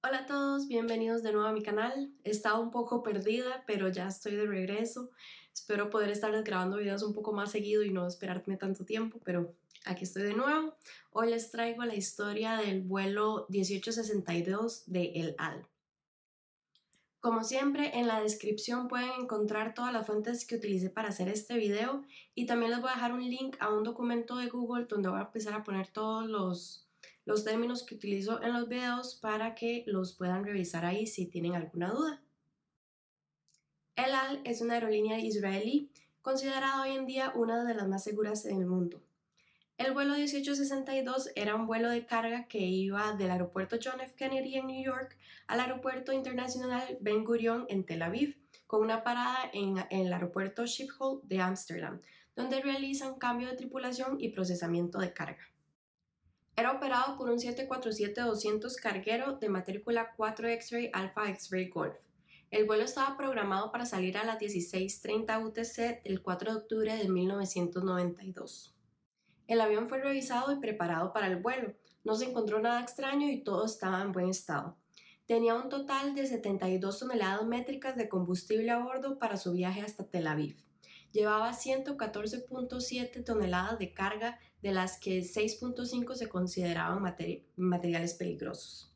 Hola a todos, bienvenidos de nuevo a mi canal. He estado un poco perdida, pero ya estoy de regreso. Espero poder estarles grabando videos un poco más seguido y no esperarme tanto tiempo, pero aquí estoy de nuevo. Hoy les traigo la historia del vuelo 1862 de El Al. Como siempre, en la descripción pueden encontrar todas las fuentes que utilicé para hacer este video y también les voy a dejar un link a un documento de Google donde voy a empezar a poner todos los términos que utilizo en los videos para que los puedan revisar ahí si tienen alguna duda. El Al es una aerolínea israelí considerada hoy en día una de las más seguras en el mundo. El vuelo 1862 era un vuelo de carga que iba del aeropuerto John F. Kennedy en New York al aeropuerto internacional Ben Gurion en Tel Aviv, con una parada en el aeropuerto Schiphol de Ámsterdam, donde realizan cambio de tripulación y procesamiento de carga. Era operado por un 747-200 carguero de matrícula 4 X-Ray Alpha X-Ray Golf. El vuelo estaba programado para salir a las 16:30 UTC el 4 de octubre de 1992. El avión fue revisado y preparado para el vuelo. No se encontró nada extraño y todo estaba en buen estado. Tenía un total de 72 toneladas métricas de combustible a bordo para su viaje hasta Tel Aviv. Llevaba 114.7 toneladas de carga, de las que 6.5 se consideraban materiales peligrosos.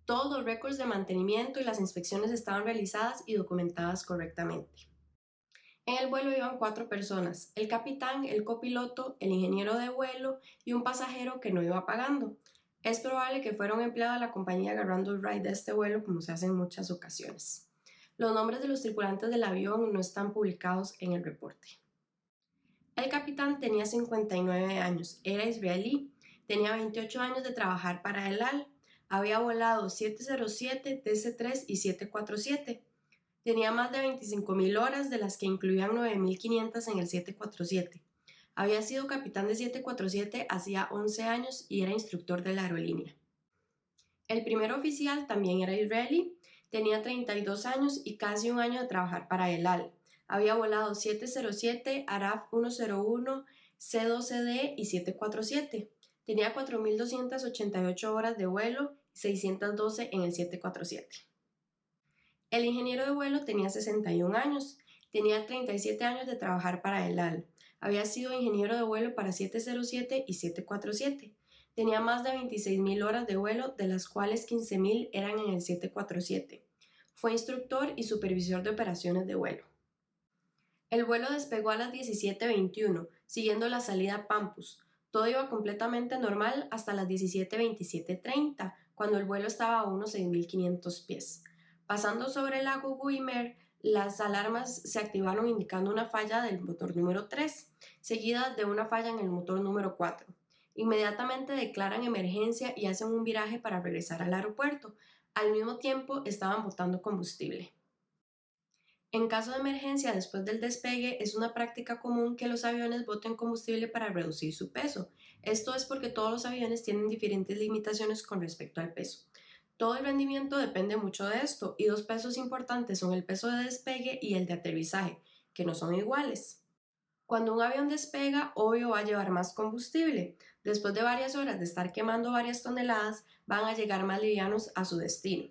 Todos los récords de mantenimiento y las inspecciones estaban realizadas y documentadas correctamente. En el vuelo iban 4 personas: el capitán, el copiloto, el ingeniero de vuelo y un pasajero que no iba pagando. Es probable que fuera un empleado de la compañía agarrando el ride de este vuelo, como se hace en muchas ocasiones. Los nombres de los tripulantes del avión no están publicados en el reporte. El capitán tenía 59 años, era israelí, tenía 28 años de trabajar para el AL, había volado 707, DC-3 y 747. Tenía más de 25.000 horas, de las que incluían 9.500 en el 747. Había sido capitán de 747 hacía 11 años y era instructor de la aerolínea. El primer oficial también era israelí, tenía 32 años y casi un año de trabajar para el AL. Había volado 707, ARAF 101, C12D y 747. Tenía 4.288 horas de vuelo y 612 en el 747. El ingeniero de vuelo tenía 61 años, tenía 37 años de trabajar para el AL. Había sido ingeniero de vuelo para 707 y 747. Tenía más de 26.000 horas de vuelo, de las cuales 15.000 eran en el 747. Fue instructor y supervisor de operaciones de vuelo. El vuelo despegó a las 17:21, siguiendo la salida Pampus. Todo iba completamente normal hasta las 17:27:30, cuando el vuelo estaba a unos 6.500 pies. Pasando sobre el lago Guimer, las alarmas se activaron indicando una falla del motor número 3, seguida de una falla en el motor número 4. Inmediatamente declaran emergencia y hacen un viraje para regresar al aeropuerto. Al mismo tiempo estaban botando combustible. En caso de emergencia después del despegue, es una práctica común que los aviones boten combustible para reducir su peso. Esto es porque todos los aviones tienen diferentes limitaciones con respecto al peso. Todo el rendimiento depende mucho de esto, y dos pesos importantes son el peso de despegue y el de aterrizaje, que no son iguales. Cuando un avión despega, obvio va a llevar más combustible. Después de varias horas de estar quemando varias toneladas, van a llegar más livianos a su destino.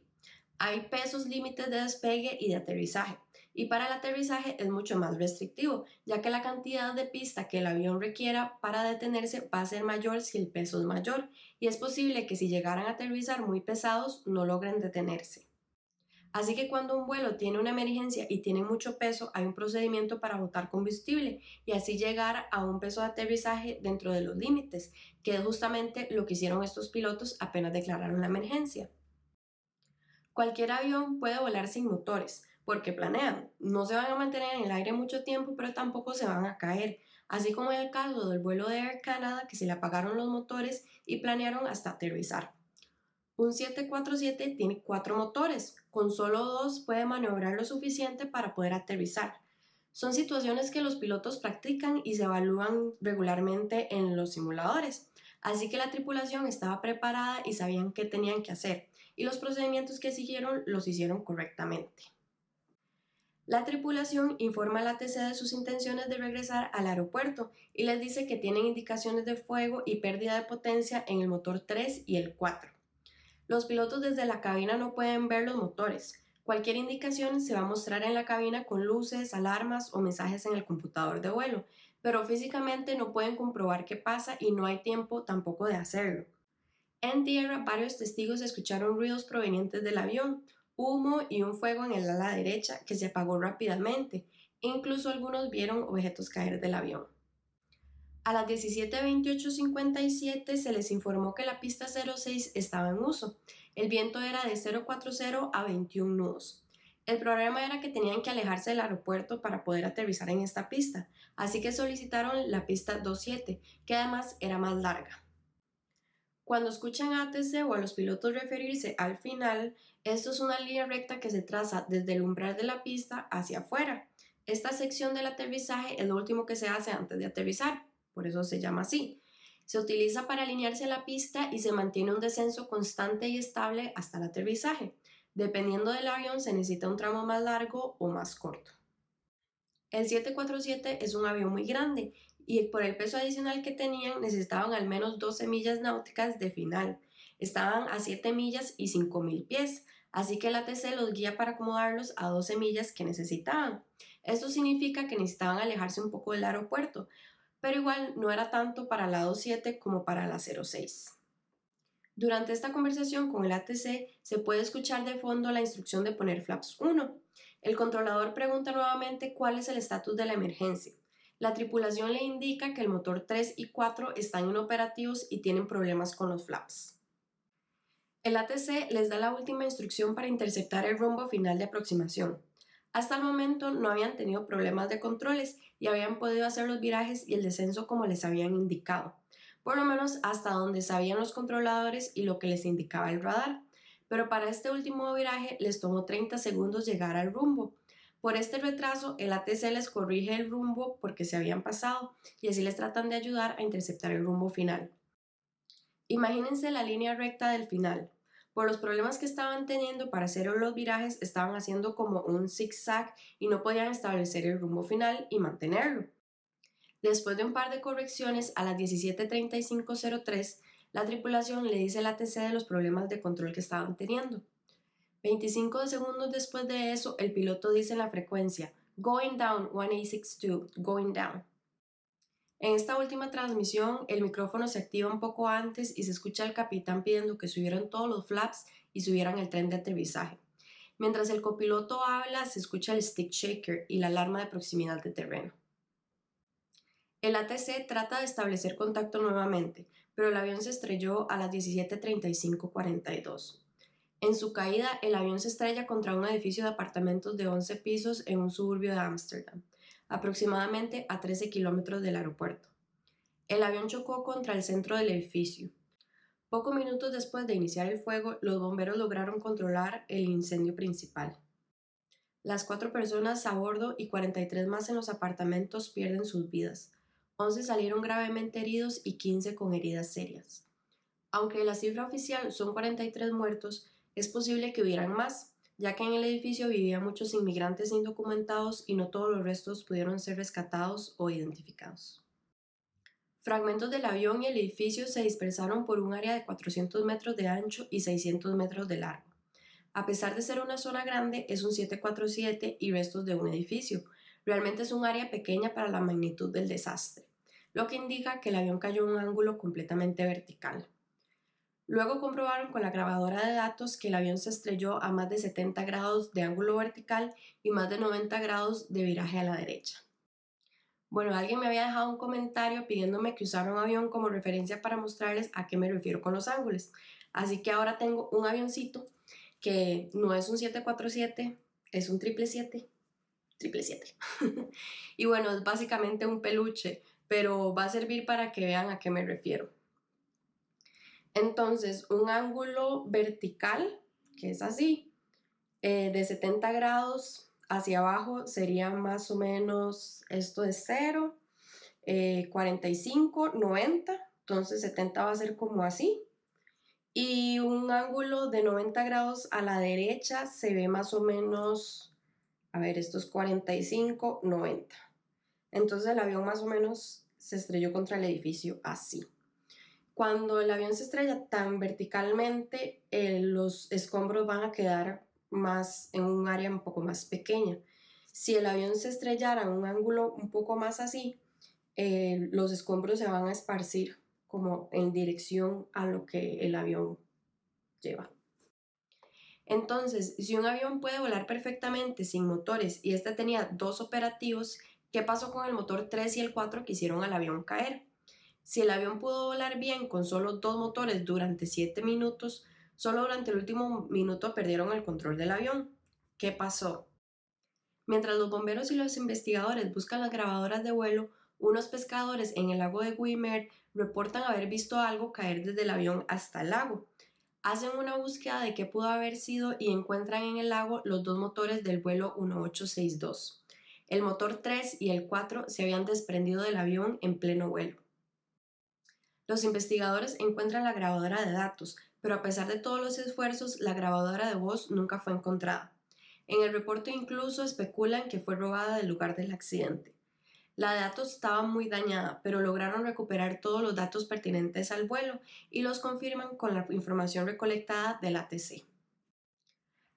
Hay pesos límites de despegue y de aterrizaje, y para el aterrizaje es mucho más restrictivo, ya que la cantidad de pista que el avión requiera para detenerse va a ser mayor si el peso es mayor, y es posible que si llegaran a aterrizar muy pesados no logren detenerse. Así que cuando un vuelo tiene una emergencia y tiene mucho peso, hay un procedimiento para botar combustible y así llegar a un peso de aterrizaje dentro de los límites, que es justamente lo que hicieron estos pilotos apenas declararon la emergencia. Cualquier avión puede volar sin motores, porque planean. No se van a mantener en el aire mucho tiempo, pero tampoco se van a caer, así como en el caso del vuelo de Air Canada, que se le apagaron los motores y planearon hasta aterrizar. Un 747 tiene 4 motores, con solo 2 puede maniobrar lo suficiente para poder aterrizar. Son situaciones que los pilotos practican y se evalúan regularmente en los simuladores, así que la tripulación estaba preparada y sabían qué tenían que hacer, y los procedimientos que siguieron los hicieron correctamente. La tripulación informa al ATC de sus intenciones de regresar al aeropuerto y les dice que tienen indicaciones de fuego y pérdida de potencia en el motor 3 y el 4. Los pilotos desde la cabina no pueden ver los motores. Cualquier indicación se va a mostrar en la cabina con luces, alarmas o mensajes en el computador de vuelo, pero físicamente no pueden comprobar qué pasa y no hay tiempo tampoco de hacerlo. En tierra, varios testigos escucharon ruidos provenientes del avión, humo y un fuego en el ala derecha que se apagó rápidamente. Incluso algunos vieron objetos caer del avión. A las 17:28:57 se les informó que la pista 06 estaba en uso. El viento era de 040 a 21 nudos. El problema era que tenían que alejarse del aeropuerto para poder aterrizar en esta pista, así que solicitaron la pista 27, que además era más larga. Cuando escuchan a ATC o a los pilotos referirse al final, esto es una línea recta que se traza desde el umbral de la pista hacia afuera. Esta sección del aterrizaje es lo último que se hace antes de aterrizar, por eso se llama así. Se utiliza para alinearse a la pista y se mantiene un descenso constante y estable hasta el aterrizaje. Dependiendo del avión se necesita un tramo más largo o más corto. El 747 es un avión muy grande y por el peso adicional que tenían necesitaban al menos 12 millas náuticas de final. Estaban a 7 millas y 5.000 pies, así que el ATC los guía para acomodarlos a 12 millas que necesitaban. Esto significa que necesitaban alejarse un poco del aeropuerto, pero igual no era tanto para la 27 como para la 06. Durante esta conversación con el ATC se puede escuchar de fondo la instrucción de poner flaps 1. El controlador pregunta nuevamente cuál es el estatus de la emergencia. La tripulación le indica que el motor 3 y 4 están inoperativos y tienen problemas con los flaps. El ATC les da la última instrucción para interceptar el rumbo final de aproximación. Hasta el momento no habían tenido problemas de controles y habían podido hacer los virajes y el descenso como les habían indicado, por lo menos hasta donde sabían los controladores y lo que les indicaba el radar. Pero para este último viraje les tomó 30 segundos llegar al rumbo. Por este retraso, el ATC les corrige el rumbo porque se habían pasado y así les tratan de ayudar a interceptar el rumbo final. Imagínense la línea recta del final. Por los problemas que estaban teniendo para hacer los virajes, estaban haciendo como un zigzag y no podían establecer el rumbo final y mantenerlo. Después de un par de correcciones, a las 17:35:03, la tripulación le dice al ATC de los problemas de control que estaban teniendo. 25 segundos después de eso, el piloto dice en la frecuencia "Going down 1862, going down". En esta última transmisión, el micrófono se activa un poco antes y se escucha al capitán pidiendo que subieran todos los flaps y subieran el tren de aterrizaje. Mientras el copiloto habla, se escucha el stick shaker y la alarma de proximidad de terreno. El ATC trata de establecer contacto nuevamente, pero el avión se estrelló a las 17:35:42. En su caída, el avión se estrella contra un edificio de apartamentos de 11 pisos en un suburbio de Ámsterdam, aproximadamente a 13 kilómetros del aeropuerto. El avión chocó contra el centro del edificio. Pocos minutos después de iniciar el fuego, los bomberos lograron controlar el incendio principal. Las 4 personas a bordo y 43 más en los apartamentos pierden sus vidas. 11 salieron gravemente heridos y 15 con heridas serias. Aunque la cifra oficial son 43 muertos, es posible que hubieran más, ya que en el edificio vivían muchos inmigrantes indocumentados y no todos los restos pudieron ser rescatados o identificados. Fragmentos del avión y el edificio se dispersaron por un área de 400 metros de ancho y 600 metros de largo. A pesar de ser una zona grande, es un 747 y restos de un edificio. Realmente es un área pequeña para la magnitud del desastre, lo que indica que el avión cayó en un ángulo completamente vertical. Luego comprobaron con la grabadora de datos que el avión se estrelló a más de 70 grados de ángulo vertical y más de 90 grados de viraje a la derecha. Bueno, alguien me había dejado un comentario pidiéndome que usara un avión como referencia para mostrarles a qué me refiero con los ángulos. Así que ahora tengo un avioncito que no es un 747, es un 777. Y bueno, es básicamente un peluche, pero va a servir para que vean a qué me refiero. Entonces, un ángulo vertical, que es así, de 70 grados hacia abajo sería más o menos, esto es 0, 45, 90, entonces 70 va a ser como así. Y un ángulo de 90 grados a la derecha se ve más o menos, a ver, esto es 45, 90. Entonces el avión más o menos se estrelló contra el edificio así. Cuando el avión se estrella tan verticalmente, los escombros van a quedar más en un área un poco más pequeña. Si el avión se estrellara en un ángulo un poco más así, los escombros se van a esparcir como en dirección a lo que el avión lleva. Entonces, si un avión puede volar perfectamente sin motores y este tenía dos operativos, ¿qué pasó con el motor 3 y el 4 que hicieron al avión caer? Si el avión pudo volar bien con solo dos motores durante 7 minutos, solo durante el último minuto perdieron el control del avión. ¿Qué pasó? Mientras los bomberos y los investigadores buscan las grabadoras de vuelo, unos pescadores en el lago de Wimer reportan haber visto algo caer desde el avión hasta el lago. Hacen una búsqueda de qué pudo haber sido y encuentran en el lago los dos motores del vuelo 1862. El motor 3 y el 4 se habían desprendido del avión en pleno vuelo. Los investigadores encuentran la grabadora de datos, pero a pesar de todos los esfuerzos, la grabadora de voz nunca fue encontrada. En el reporte incluso especulan que fue robada del lugar del accidente. La de datos estaba muy dañada, pero lograron recuperar todos los datos pertinentes al vuelo y los confirman con la información recolectada del ATC.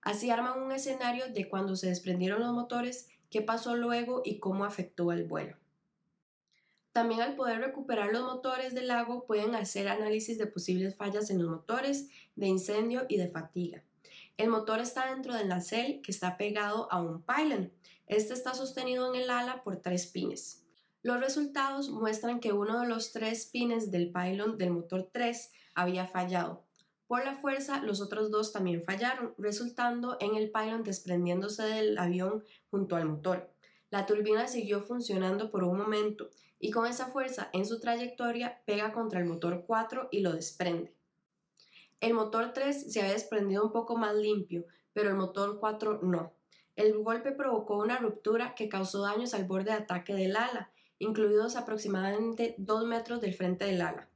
Así arman un escenario de cuando se desprendieron los motores, qué pasó luego y cómo afectó el vuelo. También al poder recuperar los motores del lago pueden hacer análisis de posibles fallas en los motores, de incendio y de fatiga. El motor está dentro del nacelle que está pegado a un pylon. Este está sostenido en el ala por 3 pines. Los resultados muestran que uno de los 3 pines del pylon del motor 3 había fallado. Por la fuerza, los otros 2 también fallaron, resultando en el pylon desprendiéndose del avión junto al motor. La turbina siguió funcionando por un momento y con esa fuerza en su trayectoria pega contra el motor 4 y lo desprende. El motor 3 se había desprendido un poco más limpio, pero el motor 4 no. El golpe provocó una ruptura que causó daños al borde de ataque del ala, incluidos aproximadamente 2 metros del frente del ala.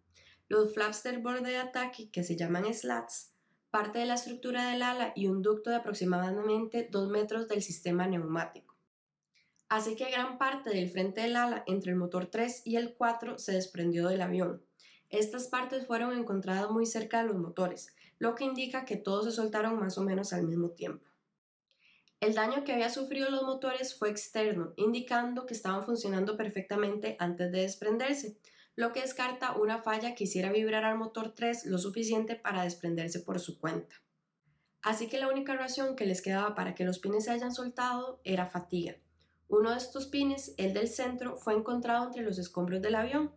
Los flaps del borde de ataque, que se llaman slats, parte de la estructura del ala y un ducto de aproximadamente 2 metros del sistema neumático. Así que gran parte del frente del ala entre el motor 3 y el 4 se desprendió del avión. Estas partes fueron encontradas muy cerca de los motores, lo que indica que todos se soltaron más o menos al mismo tiempo. El daño que había sufrido los motores fue externo, indicando que estaban funcionando perfectamente antes de desprenderse, lo que descarta una falla que hiciera vibrar al motor 3 lo suficiente para desprenderse por su cuenta. Así que la única razón que les quedaba para que los pines se hayan soltado era fatiga. Uno de estos pines, el del centro, fue encontrado entre los escombros del avión.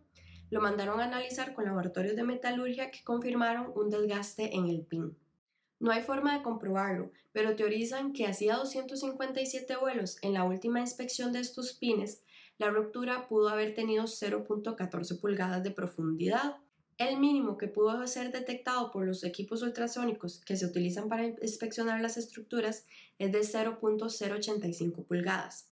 Lo mandaron a analizar con laboratorios de metalurgia que confirmaron un desgaste en el pin. No hay forma de comprobarlo, pero teorizan que hacía 257 vuelos en la última inspección de estos pines, la ruptura pudo haber tenido 0.14 pulgadas de profundidad. El mínimo que pudo ser detectado por los equipos ultrasónicos que se utilizan para inspeccionar las estructuras es de 0.085 pulgadas.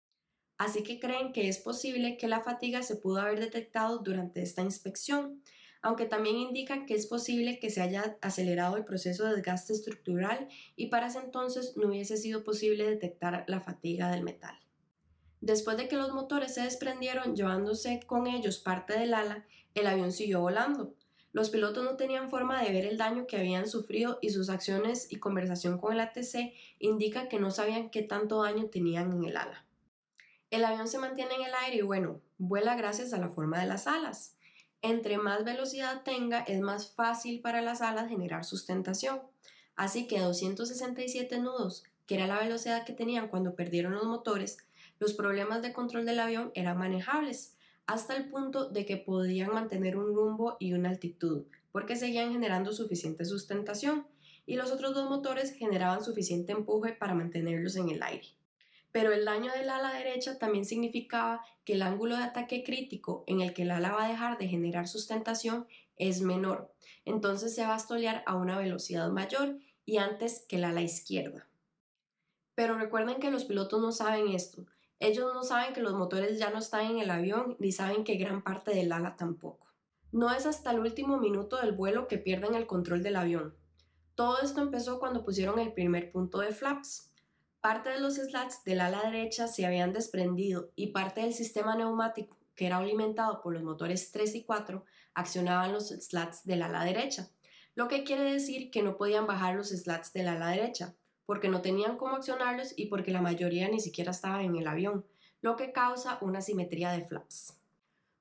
Así que creen que es posible que la fatiga se pudo haber detectado durante esta inspección, aunque también indican que es posible que se haya acelerado el proceso de desgaste estructural y para ese entonces no hubiese sido posible detectar la fatiga del metal. Después de que los motores se desprendieron, llevándose con ellos parte del ala, el avión siguió volando. Los pilotos no tenían forma de ver el daño que habían sufrido y sus acciones y conversación con el ATC indican que no sabían qué tanto daño tenían en el ala. El avión se mantiene en el aire y bueno, vuela gracias a la forma de las alas. Entre más velocidad tenga, es más fácil para las alas generar sustentación. Así que a 267 nudos, que era la velocidad que tenían cuando perdieron los motores, los problemas de control del avión eran manejables, hasta el punto de que podían mantener un rumbo y una altitud, porque seguían generando suficiente sustentación, y los otros dos motores generaban suficiente empuje para mantenerlos en el aire. Pero el daño del ala derecha también significaba que el ángulo de ataque crítico en el que el ala va a dejar de generar sustentación es menor, entonces se va a estolear a una velocidad mayor y antes que el ala izquierda. Pero recuerden que los pilotos no saben esto. Ellos no saben que los motores ya no están en el avión ni saben que gran parte del ala tampoco. No es hasta el último minuto del vuelo que pierden el control del avión. Todo esto empezó cuando pusieron el primer punto de flaps. Parte de los slats del ala derecha se habían desprendido y parte del sistema neumático que era alimentado por los motores 3 y 4, accionaban los slats del ala derecha, lo que quiere decir que no podían bajar los slats del ala derecha, porque no tenían cómo accionarlos y porque la mayoría ni siquiera estaba en el avión, lo que causa una asimetría de flaps.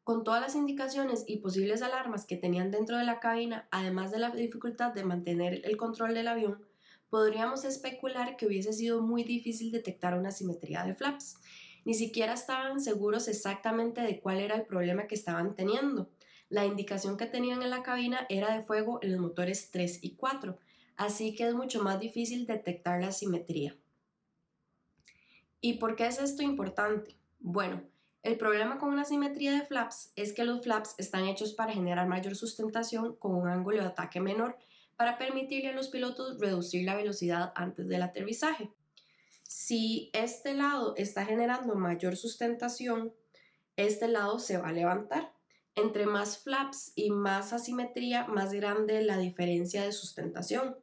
Con todas las indicaciones y posibles alarmas que tenían dentro de la cabina, además de la dificultad de mantener el control del avión, podríamos especular que hubiese sido muy difícil detectar una asimetría de flaps. Ni siquiera estaban seguros exactamente de cuál era el problema que estaban teniendo. La indicación que tenían en la cabina era de fuego en los motores 3 y 4, así que es mucho más difícil detectar la asimetría. ¿Y por qué es esto importante? Bueno, el problema con una simetría de flaps es que los flaps están hechos para generar mayor sustentación con un ángulo de ataque menor para permitirle a los pilotos reducir la velocidad antes del aterrizaje. Si este lado está generando mayor sustentación, este lado se va a levantar. Entre más flaps y más asimetría, más grande la diferencia de sustentación.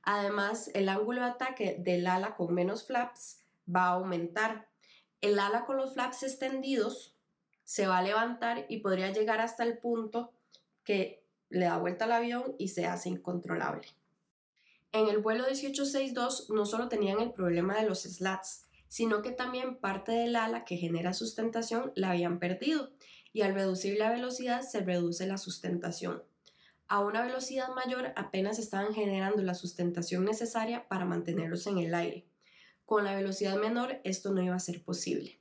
Además, el ángulo de ataque del ala con menos flaps va a aumentar. El ala con los flaps extendidos se va a levantar y podría llegar hasta el punto que le da vuelta al avión y se hace incontrolable. En el vuelo 1862 no solo tenían el problema de los slats, sino que también parte del ala que genera sustentación la habían perdido y al reducir la velocidad se reduce la sustentación. A una velocidad mayor apenas estaban generando la sustentación necesaria para mantenerlos en el aire. Con la velocidad menor esto no iba a ser posible.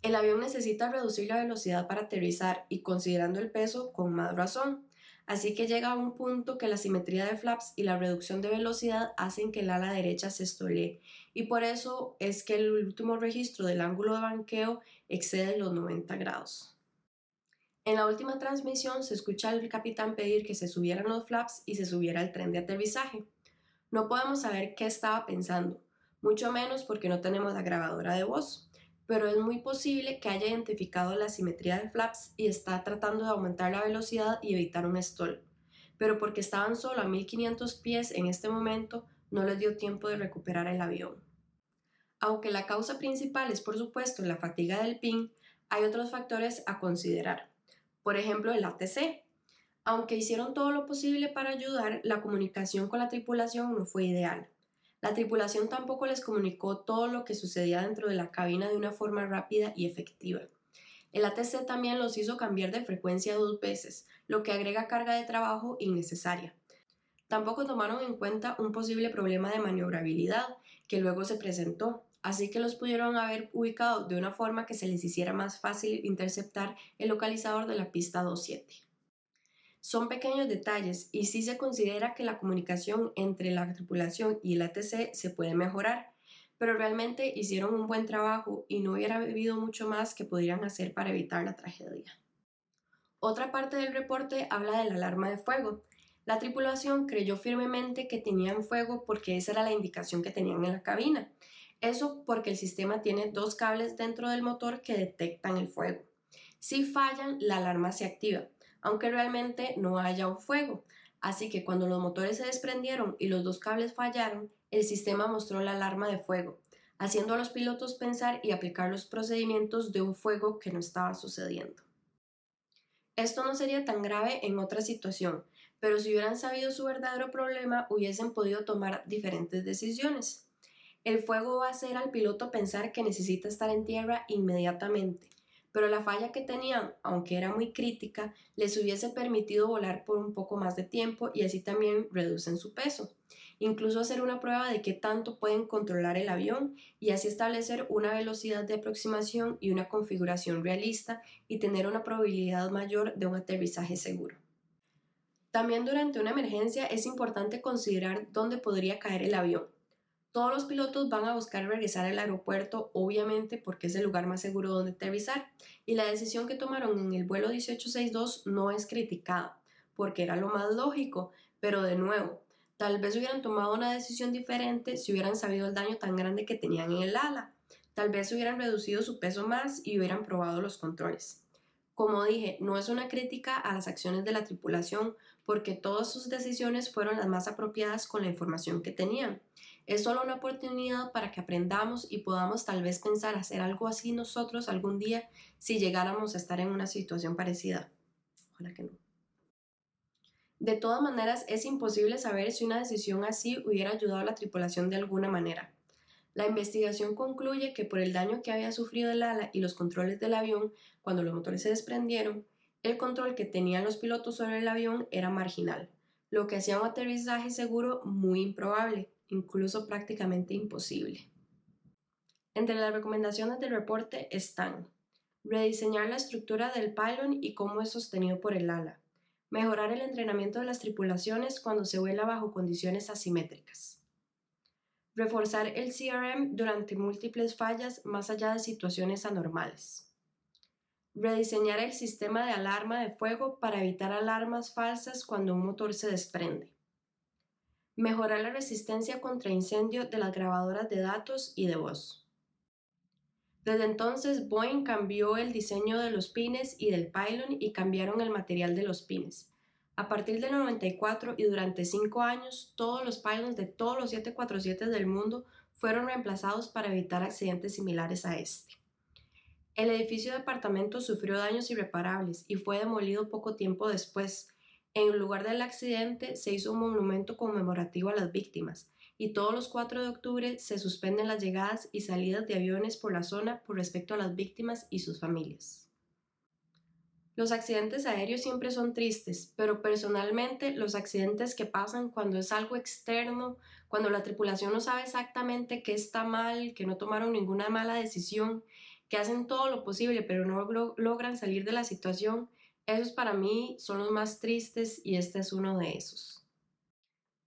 El avión necesita reducir la velocidad para aterrizar y considerando el peso con más razón. Así que llega a un punto que la simetría de flaps y la reducción de velocidad hacen que el ala derecha se estolee y por eso es que el último registro del ángulo de banqueo excede los 90 grados. En la última transmisión se escucha al capitán pedir que se subieran los flaps y se subiera el tren de aterrizaje. No podemos saber qué estaba pensando, mucho menos porque no tenemos la grabadora de voz, pero es muy posible que haya identificado la simetría de flaps y está tratando de aumentar la velocidad y evitar un stall. Pero porque estaban solo a 1500 pies en este momento, no les dio tiempo de recuperar el avión. Aunque la causa principal es por supuesto la fatiga del ping, hay otros factores a considerar. Por ejemplo, el ATC. Aunque hicieron todo lo posible para ayudar, la comunicación con la tripulación no fue ideal. La tripulación tampoco les comunicó todo lo que sucedía dentro de la cabina de una forma rápida y efectiva. El ATC también los hizo cambiar de frecuencia 2 veces, lo que agrega carga de trabajo innecesaria. Tampoco tomaron en cuenta un posible problema de maniobrabilidad que luego se presentó, así que los pudieron haber ubicado de una forma que se les hiciera más fácil interceptar el localizador de la pista 27. Son pequeños detalles y sí se considera que la comunicación entre la tripulación y el ATC se puede mejorar, pero realmente hicieron un buen trabajo y no hubiera habido mucho más que podrían hacer para evitar la tragedia. Otra parte del reporte habla de la alarma de fuego. La tripulación creyó firmemente que tenían fuego porque esa era la indicación que tenían en la cabina. Eso porque el sistema tiene 2 cables dentro del motor que detectan el fuego. Si fallan, la alarma se activa, aunque realmente no haya un fuego. Así que cuando los motores se desprendieron y los 2 cables fallaron, el sistema mostró la alarma de fuego, haciendo a los pilotos pensar y aplicar los procedimientos de un fuego que no estaba sucediendo. Esto no sería tan grave en otra situación, pero si hubieran sabido su verdadero problema, hubiesen podido tomar diferentes decisiones. El fuego va a hacer al piloto pensar que necesita estar en tierra inmediatamente, pero la falla que tenían, aunque era muy crítica, les hubiese permitido volar por un poco más de tiempo y así también reducen su peso. Incluso hacer una prueba de qué tanto pueden controlar el avión y así establecer una velocidad de aproximación y una configuración realista y tener una probabilidad mayor de un aterrizaje seguro. También durante una emergencia es importante considerar dónde podría caer el avión. Todos los pilotos van a buscar regresar al aeropuerto, obviamente porque es el lugar más seguro donde aterrizar, y la decisión que tomaron en el vuelo 1862 no es criticada, porque era lo más lógico, pero de nuevo, tal vez hubieran tomado una decisión diferente si hubieran sabido el daño tan grande que tenían en el ala, tal vez hubieran reducido su peso más y hubieran probado los controles. Como dije, no es una crítica a las acciones de la tripulación, porque todas sus decisiones fueron las más apropiadas con la información que tenían. Es solo una oportunidad para que aprendamos y podamos tal vez pensar hacer algo así nosotros algún día si llegáramos a estar en una situación parecida. Ojalá que no. De todas maneras, es imposible saber si una decisión así hubiera ayudado a la tripulación de alguna manera. La investigación concluye que por el daño que había sufrido el ala y los controles del avión cuando los motores se desprendieron, el control que tenían los pilotos sobre el avión era marginal, lo que hacía un aterrizaje seguro muy improbable, incluso prácticamente imposible. Entre las recomendaciones del reporte están rediseñar la estructura del pylon y cómo es sostenido por el ala, mejorar el entrenamiento de las tripulaciones cuando se vuela bajo condiciones asimétricas, reforzar el CRM durante múltiples fallas más allá de situaciones anormales, rediseñar el sistema de alarma de fuego para evitar alarmas falsas cuando un motor se desprende, mejorar la resistencia contra incendio de las grabadoras de datos y de voz. Desde entonces, Boeing cambió el diseño de los pines y del pylon y cambiaron el material de los pines. A partir del 94 y durante 5 años, todos los pylons de todos los 747 del mundo fueron reemplazados para evitar accidentes similares a este. El edificio de apartamentos sufrió daños irreparables y fue demolido poco tiempo después. En lugar del accidente, se hizo un monumento conmemorativo a las víctimas, y todos los 4 de octubre se suspenden las llegadas y salidas de aviones por la zona por respecto a las víctimas y sus familias. Los accidentes aéreos siempre son tristes, pero personalmente los accidentes que pasan cuando es algo externo, cuando la tripulación no sabe exactamente qué está mal, que no tomaron ninguna mala decisión, que hacen todo lo posible pero no logran salir de la situación, esos para mí son los más tristes y este es uno de esos.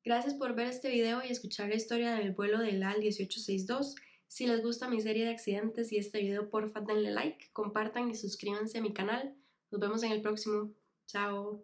Gracias por ver este video y escuchar la historia del vuelo del AL 1862. Si les gusta mi serie de accidentes y este video, porfa denle like, compartan y suscríbanse a mi canal. Nos vemos en el próximo. Chao.